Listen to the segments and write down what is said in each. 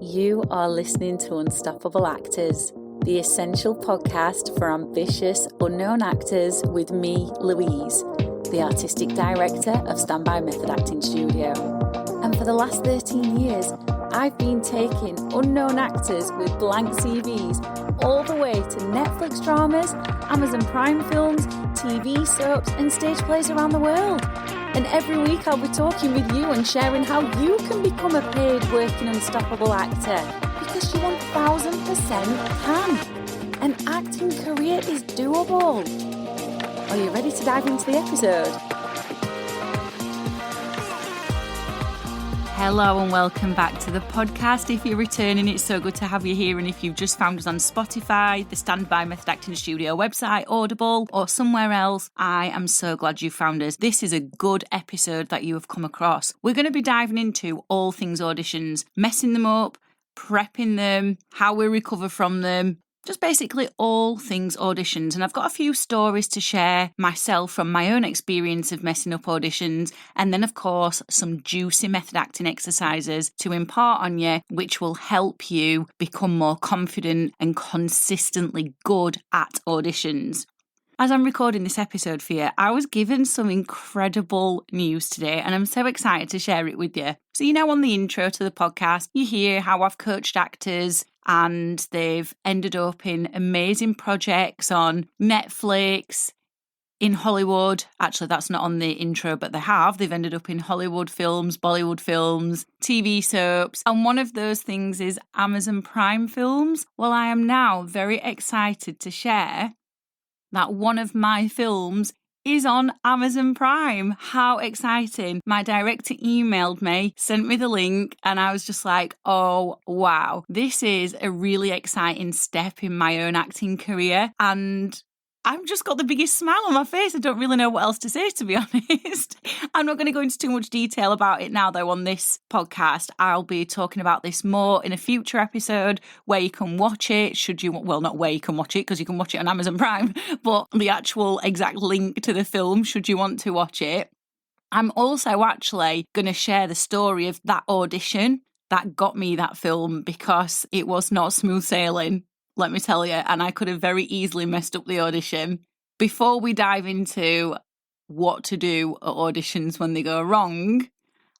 You are listening to Unstoppable Actors, the essential podcast for ambitious, unknown actors with me, Louise, the artistic director of Standby Method Acting Studio. And for the last 13 years, I've been taking unknown actors with blank CVs all the way to Netflix dramas, Amazon Prime films, TV soaps, and stage plays around the world. And every week I'll be talking with you and sharing how you can become a paid working unstoppable actor, because you 1000% can. An acting career is doable. Are you ready to dive into the episode? Hello and welcome back to the podcast. If you're returning, it's so good to have you here. And if you've just found us on Spotify, the Standby Method Acting Studio website, Audible, or somewhere else, I am so glad you found us. This is a good episode that you have come across. We're going to be diving into all things auditions, messing them up, prepping them, how we recover from them, just basically all things auditions. And I've got a few stories to share myself from my own experience of messing up auditions. And then, of course, some juicy method acting exercises to impart on you, which will help you become more confident and consistently good at auditions. As I'm recording this episode for you, I was given some incredible news today, and I'm so excited to share it with you. So, on the intro to the podcast, you hear how I've coached actors and they've ended up in amazing projects on Netflix, in Hollywood. Actually, that's not on the intro, but they have. They've ended up in Hollywood films, Bollywood films, TV soaps. And one of those things is Amazon Prime films. Well, I am now very excited to share that one of my films is on Amazon Prime. How exciting. My director emailed me, sent me the link, and I was just like, oh, wow. This is a really exciting step in my own acting career. And I've just got the biggest smile on my face. I don't really know what else to say, to be honest. I'm not going to go into too much detail about it now, though, on this podcast. I'll be talking about this more in a future episode where you can watch it, not where you can watch it, because you can watch it on Amazon Prime, but the actual exact link to the film, should you want to watch it. I'm also actually going to share the story of that audition that got me that film, because it was not smooth sailing, let me tell you, and I could have very easily messed up the audition. Before we dive into what to do at auditions when they go wrong,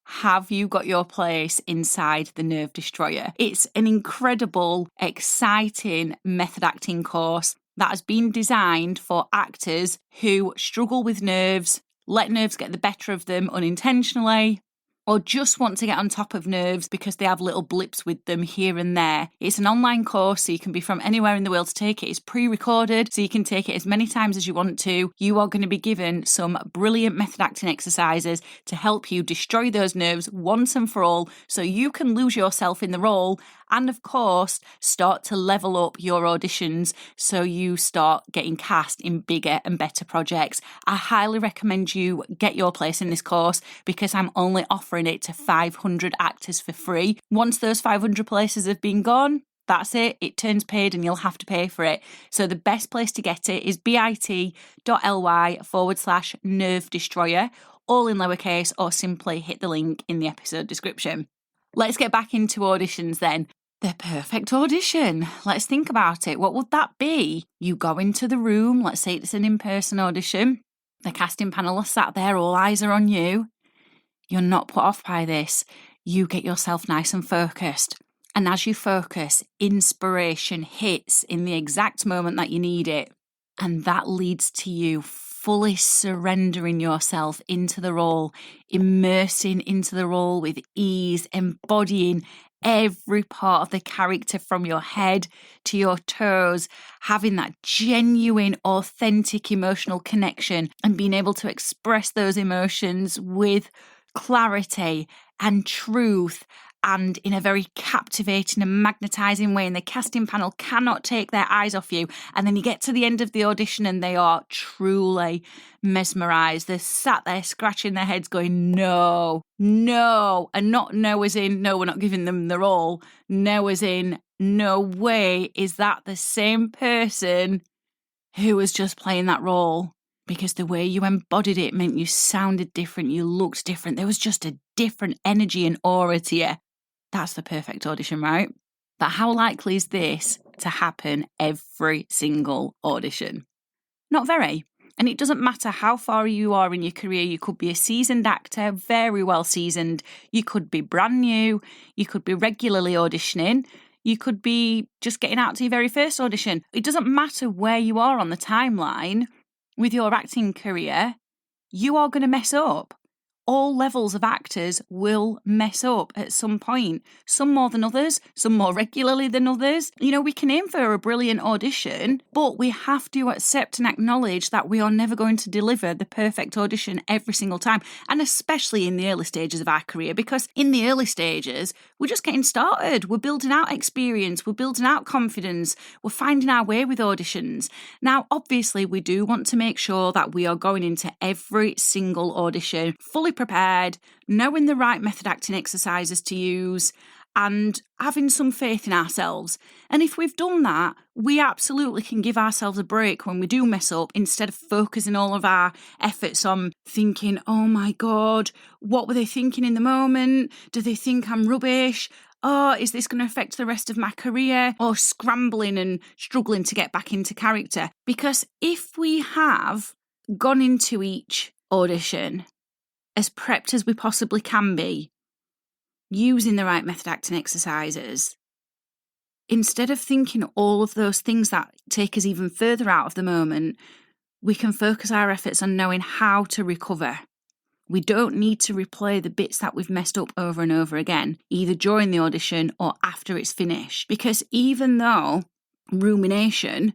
have you got your place inside the Nerve Destroyer? It's an incredible, exciting method acting course that has been designed for actors who struggle with nerves, let nerves get the better of them unintentionally, or just want to get on top of nerves because they have little blips with them here and there. It's an online course, so you can be from anywhere in the world to take it. It's pre-recorded, so you can take it as many times as you want to. You are going to be given some brilliant method acting exercises to help you destroy those nerves once and for all, so you can lose yourself in the role and, of course, start to level up your auditions so you start getting cast in bigger and better projects. I highly recommend you get your place in this course, because I'm only offering it to 500 actors for free. Once those 500 places have been gone, that's it. It turns paid and you'll have to pay for it. So the best place to get it is bit.ly/Nerve Destroyer, all in lowercase, or simply hit the link in the episode description. Let's get back into auditions then. The perfect audition. Let's think about it. What would that be? You go into the room, let's say it's an in-person audition. The casting panel are sat there, all eyes are on you. You're not put off by this. You get yourself nice and focused. And as you focus, inspiration hits in the exact moment that you need it. And that leads to you fully surrendering yourself into the role, immersing into the role with ease, embodying every part of the character from your head to your toes, having that genuine, authentic emotional connection and being able to express those emotions with clarity and truth and in a very captivating and magnetising way, and the casting panel cannot take their eyes off you. And then you get to the end of the audition and they are truly mesmerised. They're sat there scratching their heads going, no, and not no as in, no, we're not giving them the role. No as in, no way is that the same person who was just playing that role. Because the way you embodied it meant you sounded different, you looked different. There was just a different energy and aura to you. that's the perfect audition, right? But how likely is this to happen every single audition? Not very. And it doesn't matter how far you are in your career. You could be a seasoned actor, very well seasoned. You could be brand new. You could be regularly auditioning. You could be just getting out to your very first audition. It doesn't matter where you are on the timeline with your acting career. You are going to mess up. All levels of actors will mess up at some point, some more than others, some more regularly than others. You know, we can aim for a brilliant audition, but we have to accept and acknowledge that we are never going to deliver the perfect audition every single time, and especially in the early stages of our career, because in the early stages, we're just getting started. We're building out experience, we're building out confidence, we're finding our way with auditions. Now, obviously, we do want to make sure that we are going into every single audition fully prepared, knowing the right method acting exercises to use, and having some faith in ourselves. And if we've done that, we absolutely can give ourselves a break when we do mess up, instead of focusing all of our efforts on thinking, oh my God, what were they thinking in the moment? Do they think I'm rubbish? Oh, is this going to affect the rest of my career? Or scrambling and struggling to get back into character? Because if we have gone into each audition as prepped as we possibly can be, using the right method acting exercises, instead of thinking all of those things that take us even further out of the moment, we can focus our efforts on knowing how to recover. We don't need to replay the bits that we've messed up over and over again, either during the audition or after it's finished. Because even though rumination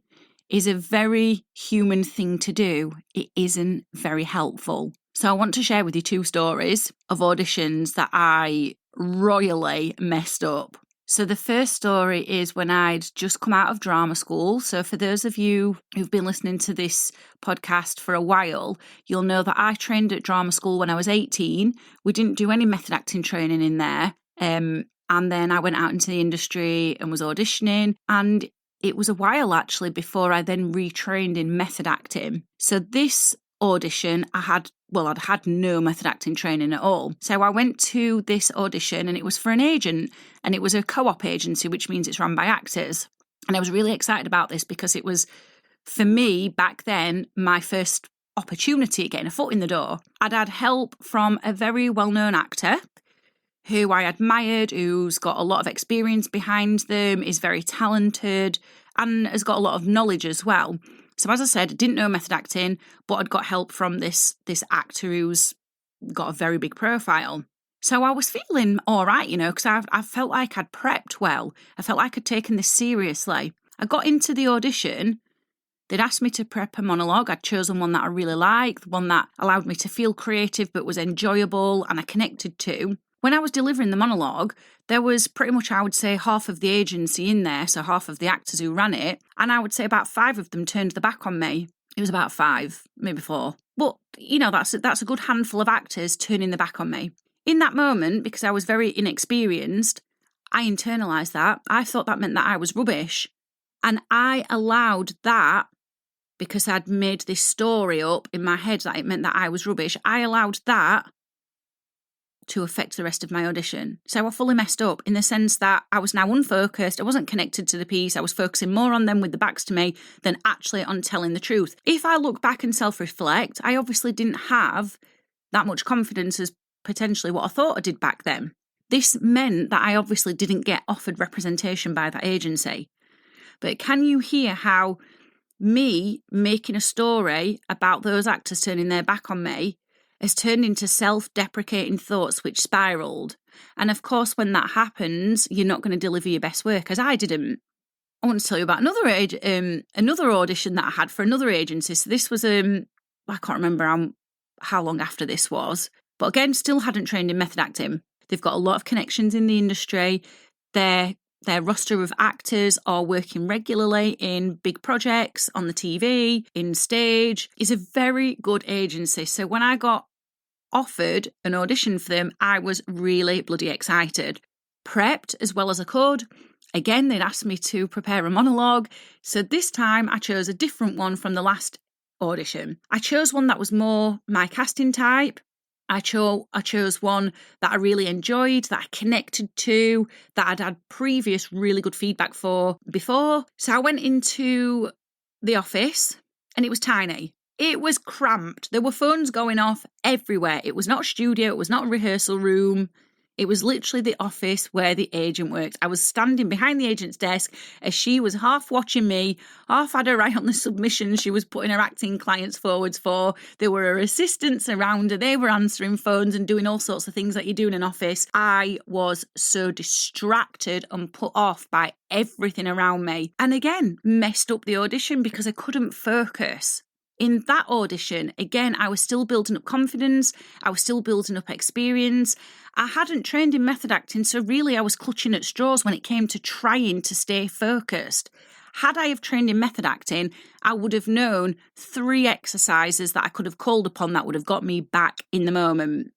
is a very human thing to do, it isn't very helpful. So I want to share with you 2 stories of auditions that I royally messed up. So the first story is when I'd just come out of drama school. So for those of you who've been listening to this podcast for a while, you'll know that I trained at drama school when I was 18. We didn't do any method acting training in there. And then I went out into the industry and was auditioning. And it was a while actually before I then retrained in method acting. So this audition, I'd had no method acting training at all. So I went to this audition and it was for an agent, and it was a co-op agency, which means it's run by actors. And I was really excited about this because it was, for me back then, my first opportunity at getting a foot in the door. I'd had help from a very well-known actor who I admired, who's got a lot of experience behind them, is very talented, and has got a lot of knowledge as well. So as I said, I didn't know method acting, but I'd got help from this actor who's got a very big profile. So I was feeling all right, because I felt like I'd prepped well. I felt like I'd taken this seriously. I got into the audition. They'd asked me to prep a monologue. I'd chosen one that I really liked, one that allowed me to feel creative but was enjoyable and I connected to. When I was delivering the monologue, there was pretty much, I would say, half of the agency in there, so half of the actors who ran it, and I would say about 5 of them turned their back on me. It was about 5, maybe 4. But, that's a good handful of actors turning their back on me. In that moment, because I was very inexperienced, I internalised that. I thought that meant that I was rubbish. And I allowed that, because I'd made this story up in my head that it meant that I was rubbish, I allowed that to affect the rest of my audition. So I fully messed up in the sense that I was now unfocused, I wasn't connected to the piece, I was focusing more on them with the backs to me than actually on telling the truth. If I look back and self-reflect, I obviously didn't have that much confidence as potentially what I thought I did back then. This meant that I obviously didn't get offered representation by that agency. But can you hear how me making a story about those actors turning their back on me has turned into self-deprecating thoughts which spiraled? And of course, when that happens, you're not going to deliver your best work, as I didn't. I want to tell you about another audition that I had for another agency. So this was, I can't remember how long after this was, but again, still hadn't trained in method acting. They've got a lot of connections in the industry. Their roster of actors are working regularly in big projects, on the TV, in stage. It's a very good agency. So when I got offered an audition for them, I was really bloody excited. Prepped as well as I could. Again, they'd asked me to prepare a monologue. So this time I chose a different one from the last audition. I chose one that was more my casting type. I chose one that I really enjoyed, that I connected to, that I'd had previous really good feedback for before. So I went into the office and it was tiny. It was cramped. There were phones going off everywhere. It was not a studio. It was not a rehearsal room. It was literally the office where the agent worked. I was standing behind the agent's desk as she was half watching me, half had her eye on the submissions she was putting her acting clients forwards for. There were her assistants around her. They were answering phones and doing all sorts of things that you do in an office. I was so distracted and put off by everything around me. And again, messed up the audition because I couldn't focus. In that audition, again, I was still building up confidence. I was still building up experience. I hadn't trained in method acting, so really I was clutching at straws when it came to trying to stay focused. Had I have trained in method acting, I would have known 3 exercises that I could have called upon that would have got me back in the moment.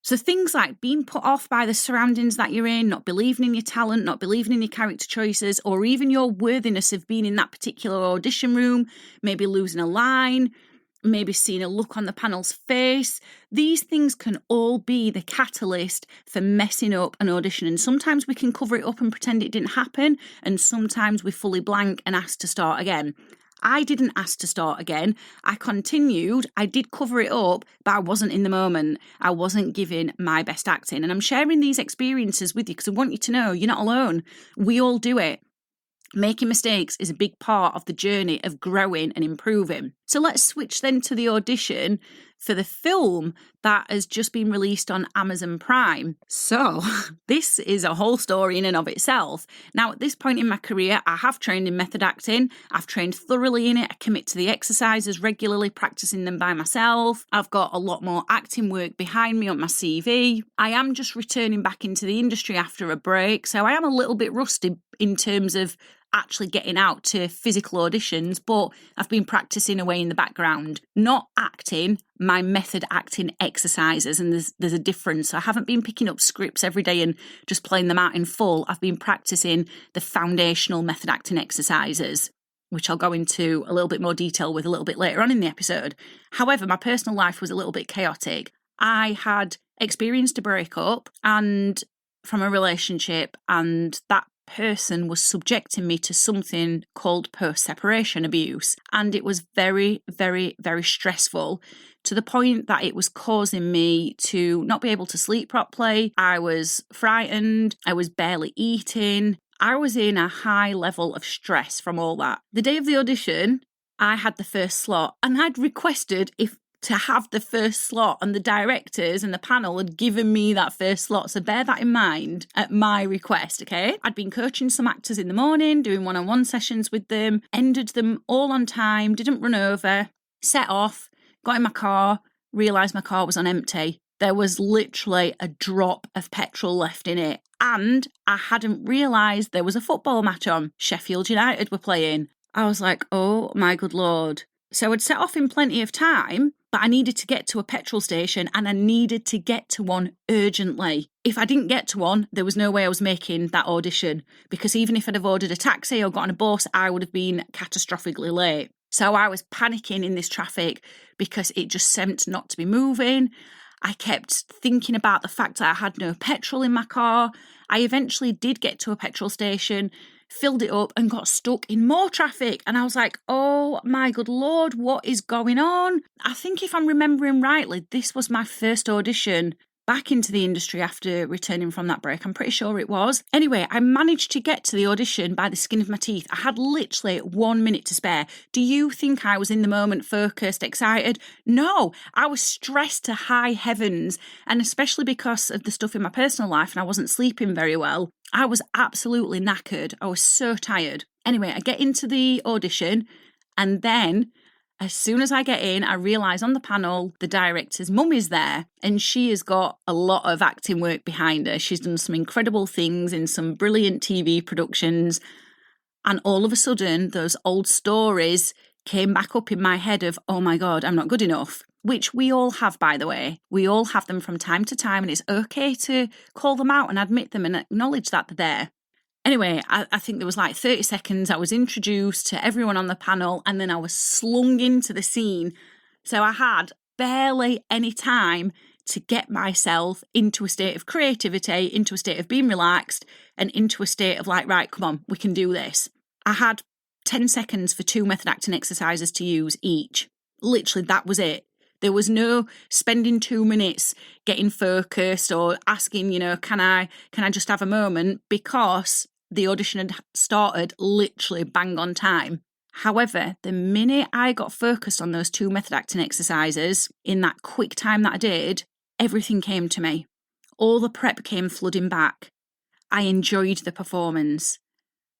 So things like being put off by the surroundings that you're in, not believing in your talent, not believing in your character choices, or even your worthiness of being in that particular audition room, maybe losing a line, maybe seeing a look on the panel's face. These things can all be the catalyst for messing up an audition. And sometimes we can cover it up and pretend it didn't happen, and sometimes we fully blank and ask to start again. I didn't ask to start again. I continued. I did cover it up, but I wasn't in the moment. I wasn't giving my best acting. And I'm sharing these experiences with you because I want you to know you're not alone. We all do it. Making mistakes is a big part of the journey of growing and improving. So let's switch then to the audition for the film that has just been released on Amazon Prime. So this is a whole story in and of itself. Now, at this point in my career, I have trained in method acting. I've trained thoroughly in it. I commit to the exercises regularly, practicing them by myself. I've got a lot more acting work behind me on my CV. I am just returning back into the industry after a break, so I am a little bit rusty in terms of actually getting out to physical auditions, but I've been practicing away in the background, not acting, my method acting exercises, and there's a difference. I haven't been picking up scripts every day and just playing them out in full. I've been practicing the foundational method acting exercises, which I'll go into a little bit more detail with a little bit later on in the episode. However, my personal life was a little bit chaotic. I had experienced a breakup and from a relationship, and that person was subjecting me to something called post-separation abuse. And it was very, very, very stressful to the point that it was causing me to not be able to sleep properly. I was frightened. I was barely eating. I was in a high level of stress from all that. The day of the audition, I had the first slot and I'd requested to have the first slot, and the directors and the panel had given me that first slot. So bear that in mind at my request, okay? I'd been coaching some actors in the morning, doing one-on-one sessions with them, ended them all on time, didn't run over, set off, got in my car, realised my car was on empty. There was literally a drop of petrol left in it. And I hadn't realised there was a football match on. Sheffield United were playing. I was like, oh my good Lord. So I'd set off in plenty of time, but I needed to get to a petrol station and I needed to get to one urgently. If I didn't get to one, there was no way I was making that audition, because even if I'd have ordered a taxi or got on a bus, I would have been catastrophically late. So I was panicking in this traffic because it just seemed not to be moving. I kept thinking about the fact that I had no petrol in my car. I eventually did get to a petrol station, filled it up and got stuck in more traffic. And I was like, oh my good Lord, what is going on? I think if I'm remembering rightly, this was my first audition back into the industry after returning from that break. I'm pretty sure it was. Anyway, I managed to get to the audition by the skin of my teeth. I had literally 1 minute to spare. Do you think I was in the moment, focused, excited? No, I was stressed to high heavens. And especially because of the stuff in my personal life and I wasn't sleeping very well, I was absolutely knackered. I was so tired. Anyway, I get into the audition, and then as soon as I get in, I realise on the panel, the director's mum is there, and she has got a lot of acting work behind her. She's done some incredible things in some brilliant TV productions. And all of a sudden, those old stories came back up in my head of, oh my God, I'm not good enough. Which we all have, by the way. We all have them from time to time, and it's okay to call them out and admit them and acknowledge that they're there. Anyway, I think there was like 30 seconds. I was introduced to everyone on the panel and then I was slung into the scene. So I had barely any time to get myself into a state of creativity, into a state of being relaxed, and into a state of like, right, come on, we can do this. I had 10 seconds for 2 method acting exercises to use each. Literally, that was it. There was no spending 2 minutes getting focused or asking, can I just have a moment, because the audition had started literally bang on time. However, the minute I got focused on those 2 method acting exercises in that quick time that I did, everything came to me. All the prep came flooding back. I enjoyed the performance.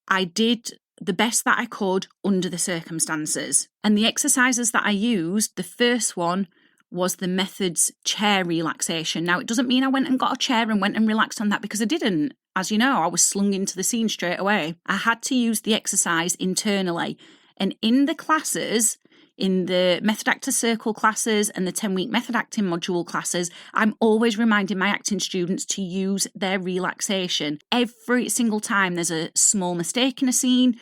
I did the best that I could under the circumstances. And the exercises that I used, the first one was the method's chair relaxation. Now, it doesn't mean I went and got a chair and went and relaxed on that, because I didn't. As you know, I was slung into the scene straight away. I had to use the exercise internally. And in the classes, in the Method Actor Circle classes and the 10-week Method Acting module classes, I'm always reminding my acting students to use their relaxation. Every single time there's a small mistake in a scene,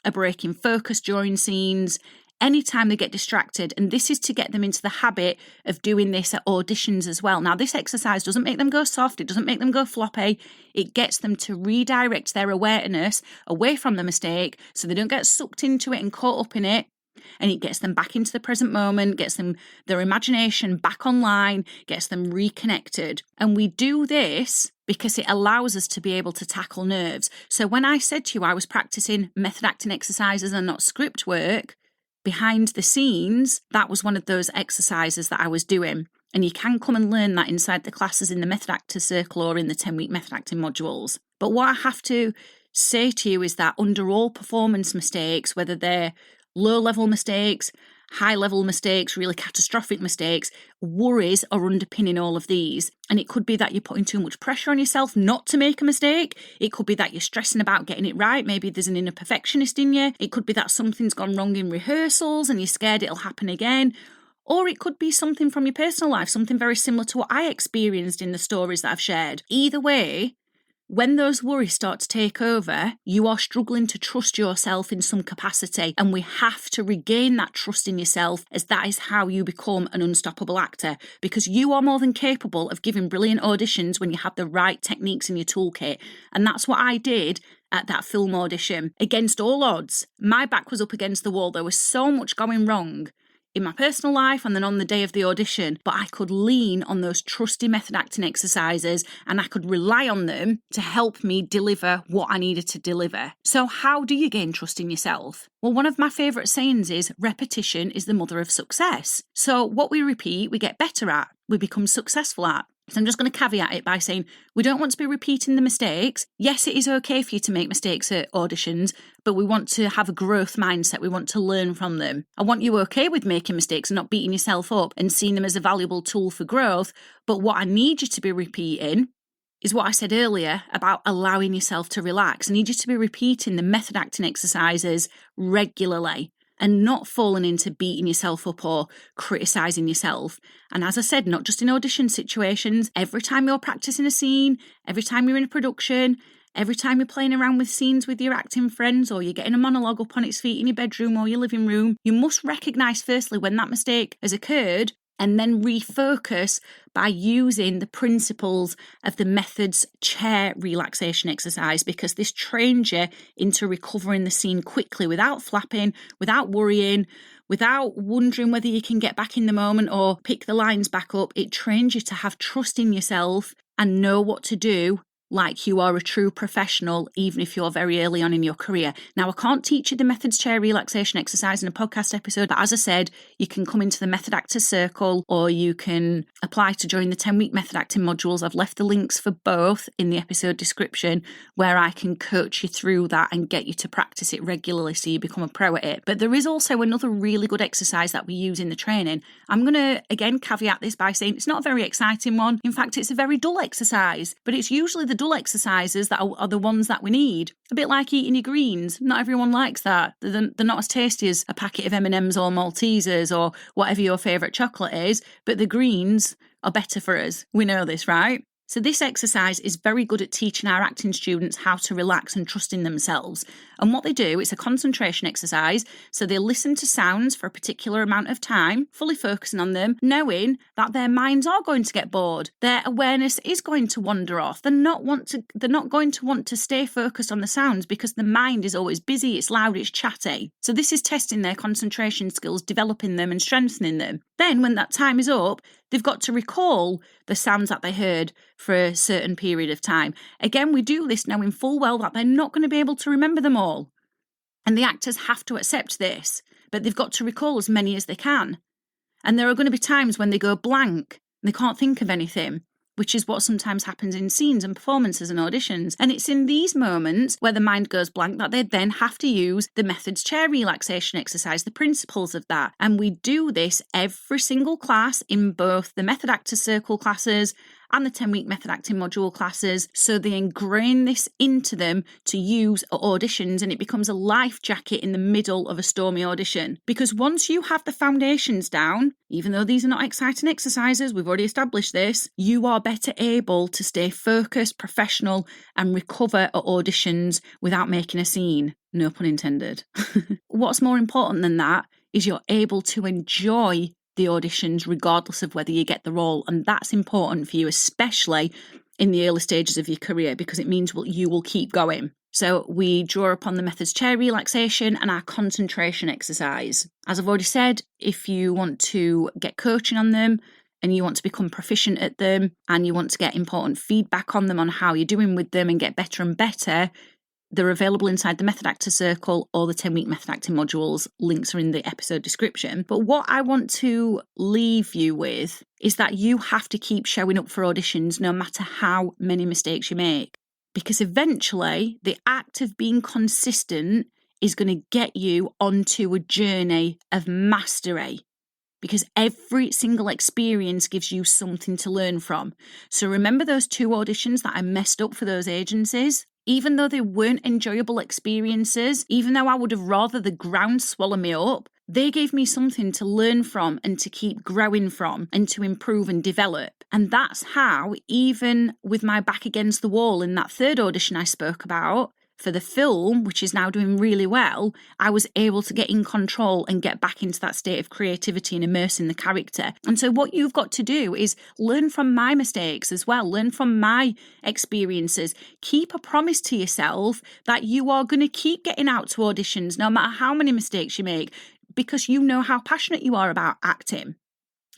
a break in focus during scenes, anytime they get distracted, and this is to get them into the habit of doing this at auditions as well. Now, this exercise doesn't make them go soft, it doesn't make them go floppy, it gets them to redirect their awareness away from the mistake so they don't get sucked into it and caught up in it. And it gets them back into the present moment, gets them their imagination back online, gets them reconnected. And we do this because it allows us to be able to tackle nerves. So when I said to you I was practicing method acting exercises and not script work, behind the scenes, that was one of those exercises that I was doing. And you can come and learn that inside the classes in the Method Actor Circle or in the 10-week Method Acting modules. But what I have to say to you is that under all performance mistakes, whether they're low-level mistakes, high-level mistakes, really catastrophic mistakes, worries are underpinning all of these. And it could be that you're putting too much pressure on yourself not to make a mistake. It could be that you're stressing about getting it right. Maybe there's an inner perfectionist in you. It could be that something's gone wrong in rehearsals and you're scared it'll happen again. Or it could be something from your personal life, something very similar to what I experienced in the stories that I've shared. Either way, when those worries start to take over, you are struggling to trust yourself in some capacity, and we have to regain that trust in yourself, as that is how you become an unstoppable actor, because you are more than capable of giving brilliant auditions when you have the right techniques in your toolkit. And that's what I did at that film audition. Against all odds, my back was up against the wall. There was so much going wrong in my personal life and then on the day of the audition, but I could lean on those trusty method acting exercises and I could rely on them to help me deliver what I needed to deliver. So how do you gain trust in yourself? Well, one of my favourite sayings is repetition is the mother of success. So what we repeat, we get better at, we become successful at. So I'm just going to caveat it by saying we don't want to be repeating the mistakes. Yes, it is okay for you to make mistakes at auditions, but we want to have a growth mindset. We want to learn from them. I want you okay with making mistakes and not beating yourself up and seeing them as a valuable tool for growth. But what I need you to be repeating is what I said earlier about allowing yourself to relax. I need you to be repeating the method acting exercises regularly and not falling into beating yourself up or criticising yourself. And as I said, not just in audition situations, every time you're practicing a scene, every time you're in a production, every time you're playing around with scenes with your acting friends or you're getting a monologue up on its feet in your bedroom or your living room, you must recognise firstly when that mistake has occurred and then refocus by using the principles of the method's chair relaxation exercise, because this trains you into recovering the scene quickly without flapping, without worrying, without wondering whether you can get back in the moment or pick the lines back up. It trains you to have trust in yourself and know what to do like you are a true professional, even if you're very early on in your career. Now, I can't teach you the method's chair relaxation exercise in a podcast episode, but as I said, you can come into the Method Actor Circle or you can apply to join the 10-week Method Acting modules. I've left the links for both in the episode description where I can coach you through that and get you to practice it regularly so you become a pro at it. But there is also another really good exercise that we use in the training. I'm going to, again, caveat this by saying it's not a very exciting one. In fact, it's a very dull exercise, but it's usually the dull exercises that are the ones that we need. A bit like eating your greens. Not everyone likes that. They're not as tasty as a packet of M&Ms or Maltesers or whatever your favourite chocolate is, but the greens are better for us. We know this, right? So this exercise is very good at teaching our acting students how to relax and trust in themselves. And what they do, it's a concentration exercise. So they listen to sounds for a particular amount of time, fully focusing on them, knowing that their minds are going to get bored. Their awareness is going to wander off. They're not going to want to stay focused on the sounds because the mind is always busy, it's loud, it's chatty. So this is testing their concentration skills, developing them and strengthening them. Then when that time is up, they've got to recall the sounds that they heard for a certain period of time. Again, we do this knowing full well that they're not going to be able to remember them all. And the actors have to accept this, but they've got to recall as many as they can. And there are going to be times when they go blank and they can't think of anything, which is what sometimes happens in scenes and performances and auditions. And it's in these moments where the mind goes blank that they then have to use the methods chair relaxation exercise, the principles of that. And we do this every single class in both the Method Actors Circle classes and the 10-week method acting module classes. So they ingrain this into them to use at auditions, and it becomes a life jacket in the middle of a stormy audition. Because once you have the foundations down, even though these are not exciting exercises, we've already established this, you are better able to stay focused, professional, and recover at auditions without making a scene. No pun intended. What's more important than that is you're able to enjoy the auditions regardless of whether you get the role, and that's important for you, especially in the early stages of your career, because it means you will keep going. So we draw upon the methods chair relaxation and our concentration exercise. As I've already said, if you want to get coaching on them and you want to become proficient at them and you want to get important feedback on them, on how you're doing with them and get better and better, they're available inside the Method Actor Circle or the 10-week method acting modules. Links are in the episode description. But what I want to leave you with is that you have to keep showing up for auditions no matter how many mistakes you make. Because eventually, the act of being consistent is going to get you onto a journey of mastery. Because every single experience gives you something to learn from. So remember those 2 auditions that I messed up for those agencies? Even though they weren't enjoyable experiences, even though I would have rather the ground swallow me up, they gave me something to learn from and to keep growing from and to improve and develop. And that's how, even with my back against the wall in that 3rd audition I spoke about, for the film, which is now doing really well, I was able to get in control and get back into that state of creativity and immerse in the character. And so what you've got to do is learn from my mistakes as well, learn from my experiences. Keep a promise to yourself that you are going to keep getting out to auditions no matter how many mistakes you make, because you know how passionate you are about acting.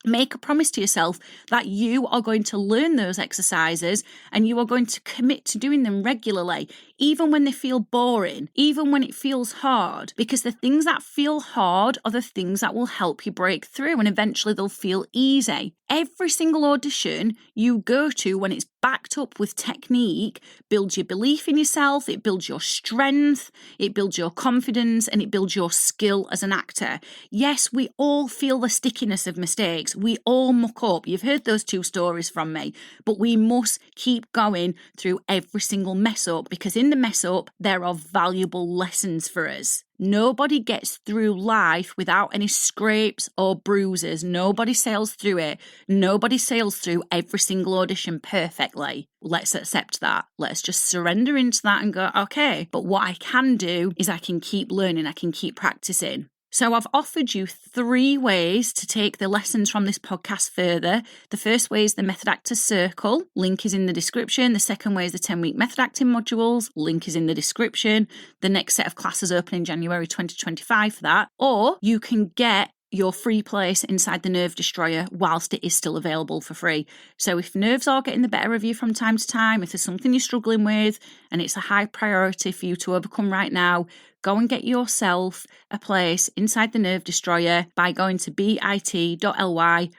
Make a promise to yourself that you are going to learn those exercises and you are going to commit to doing them regularly, even when they feel boring, even when it feels hard, because the things that feel hard are the things that will help you break through and eventually they'll feel easy. Every single audition you go to, when it's backed up with technique, builds your belief in yourself, it builds your strength, it builds your confidence, and it builds your skill as an actor. Yes, we all feel the stickiness of mistakes. We all muck up. You've heard those 2 stories from me, but we must keep going through every single mess up, because in the mess up, there are valuable lessons for us. Nobody gets through life without any scrapes or bruises. Nobody sails through it. Nobody sails through every single audition perfectly. Let's accept that. Let's just surrender into that and go, okay, but what I can do is I can keep learning. I can keep practicing. So I've offered you 3 ways to take the lessons from this podcast further. The first way is the Method Actors Circle. Link is in the description. The second way is the 10-week method acting modules. Link is in the description. The next set of classes open in January 2025 for that. Or you can get your free place inside the Nerve Destroyer whilst it is still available for free. So if nerves are getting the better of you from time to time, if there's something you're struggling with and it's a high priority for you to overcome right now, go and get yourself a place inside the Nerve Destroyer by going to bit.ly/Nerve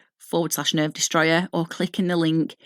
Destroyer or clicking the link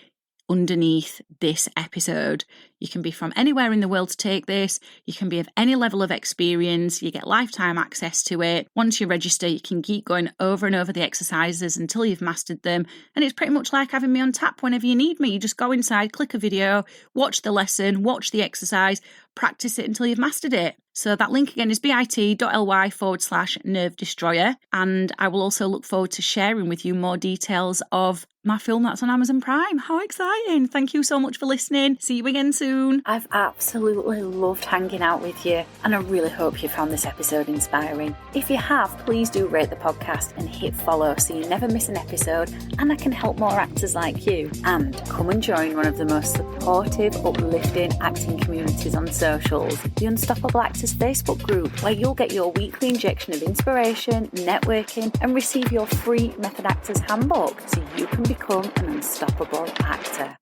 underneath this episode. You can be from anywhere in the world to take this. You can be of any level of experience. You get lifetime access to it. Once you register, you can keep going over and over the exercises until you've mastered them. And it's pretty much like having me on tap whenever you need me. You just go inside, click a video, watch the lesson, watch the exercise, practice it until you've mastered it. So that link again is bit.ly/Nerve Destroyer. And I will also look forward to sharing with you more details of my film that's on Amazon Prime. How exciting. Thank you so much for listening. See you again soon. I've absolutely loved hanging out with you, and I really hope you found this episode inspiring. If you have, please do rate the podcast and hit follow so you never miss an episode, and I can help more actors like you. And come and join one of the most supportive, uplifting acting communities on socials, the Unstoppable Actors Facebook group, where you'll get your weekly injection of inspiration, networking, and receive your free Method Actors Handbook so you can become an unstoppable actor.